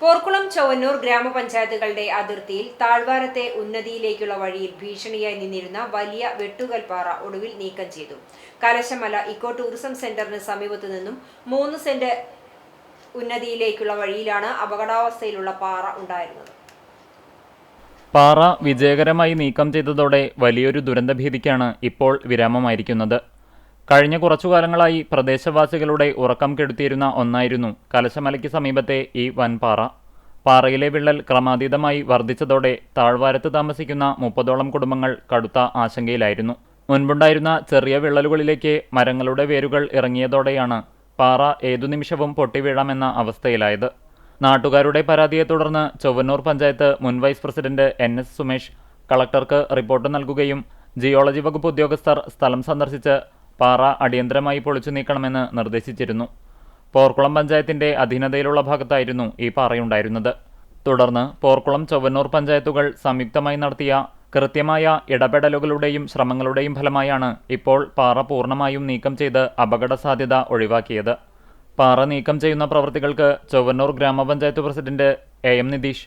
പോർക്കുളം ചൊവ്വന്നൂർ ഗ്രാമപഞ്ചായത്തുകളുടെ അതിർത്തിയിൽ താഴ്വാരത്തെ ഉന്നതിയിലേക്കുള്ള വഴിയിൽ ഭീഷണിയായി നിന്നിരുന്ന വലിയ വെട്ടുകൽപ്പാറ ഒടുവിൽ നീക്കം ചെയ്തു. കലശമല ഇക്കോ ടൂറിസം സെന്ററിന് സമീപത്തു നിന്നും 3 സെന്റ് ഉന്നതിയിലേക്കുള്ള വഴിയിലാണ് അപകടാവസ്ഥയിലുള്ള പാറ ഉണ്ടായിരുന്നത്. പാറ വിജയകരമായി നീക്കം ചെയ്തതോടെ വലിയൊരു ദുരന്തഭീതിക്കാണ് ഇപ്പോൾ വിരാമമായിരിക്കുന്നത്. കഴിഞ്ഞ കുറച്ചുകാലങ്ങളായി പ്രദേശവാസികളുടെ ഉറക്കം കെടുത്തിയിരുന്ന ഒന്നായിരുന്നു കലശമലയ്ക്ക് സമീപത്തെ ഈ വൻപാറ. പാറയിലെ വിള്ളൽ ക്രമാതീതമായി വർദ്ധിച്ചതോടെ താഴ്വാരത്ത് താമസിക്കുന്ന 30ഓളം കുടുംബങ്ങൾ കടുത്ത ആശങ്കയിലായിരുന്നു. മുൻപുണ്ടായിരുന്ന ചെറിയ വിള്ളലുകളിലേക്ക് മരങ്ങളുടെ വേരുകൾ ഇറങ്ങിയതോടെയാണ് പാറ ഏതു നിമിഷവും പൊട്ടിവീഴാമെന്ന അവസ്ഥയിലായത്. നാട്ടുകാരുടെ പരാതിയെ തുടർന്ന് ചൊവ്വന്നൂർ പഞ്ചായത്ത് മുൻ വൈസ് പ്രസിഡന്റ് NS സുമേഷ് കളക്ടർക്ക് റിപ്പോർട്ട് നൽകുകയും ജിയോളജി വകുപ്പ് ഉദ്യോഗസ്ഥർ സ്ഥലം സന്ദർശിച്ച് പാറ അടിയന്തരമായി പൊളിച്ചു നീക്കണമെന്ന് നിർദ്ദേശിച്ചിരുന്നു. പോർക്കുളം പഞ്ചായത്തിന്റെ അധീനതയിലുള്ള ഭാഗത്തായിരുന്നു ഈ പാറയുണ്ടായിരുന്നത്. തുടർന്ന് പോർക്കുളം ചൊവ്വന്നൂർ പഞ്ചായത്തുകൾ സംയുക്തമായി നടത്തിയ കൃത്യമായ ഇടപെടലുകളുടെയും ശ്രമങ്ങളുടെയും ഫലമായാണ് ഇപ്പോൾ പാറ പൂർണ്ണമായും നീക്കം ചെയ്ത് അപകട സാധ്യത ഒഴിവാക്കിയത്. പാറ നീക്കം ചെയ്യുന്ന പ്രവൃത്തികൾക്ക് ചൊവ്വന്നൂർ ഗ്രാമപഞ്ചായത്ത് പ്രസിഡന്റ് AM നിതീഷ്,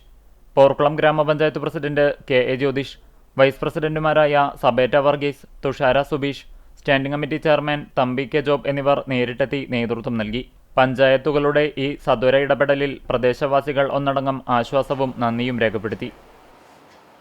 പോർക്കുളം ഗ്രാമപഞ്ചായത്ത് പ്രസിഡന്റ് KA ജ്യോതിഷ്, വൈസ് പ്രസിഡന്റുമാരായ Sabeta Varghese, Thushara Subeesh, standing committee chairman Thampi K Job എന്നിവർ നേരിട്ടെത്തി നേതൃത്വം നൽകി. പഞ്ചായത്തുകളുടെ ഈ സത്വര ഇടപെടലിൽ പ്രദേശവാസികൾ ഒന്നടങ്കം ആശ്വാസവും നന്ദിയും രേഖപ്പെടുത്തി.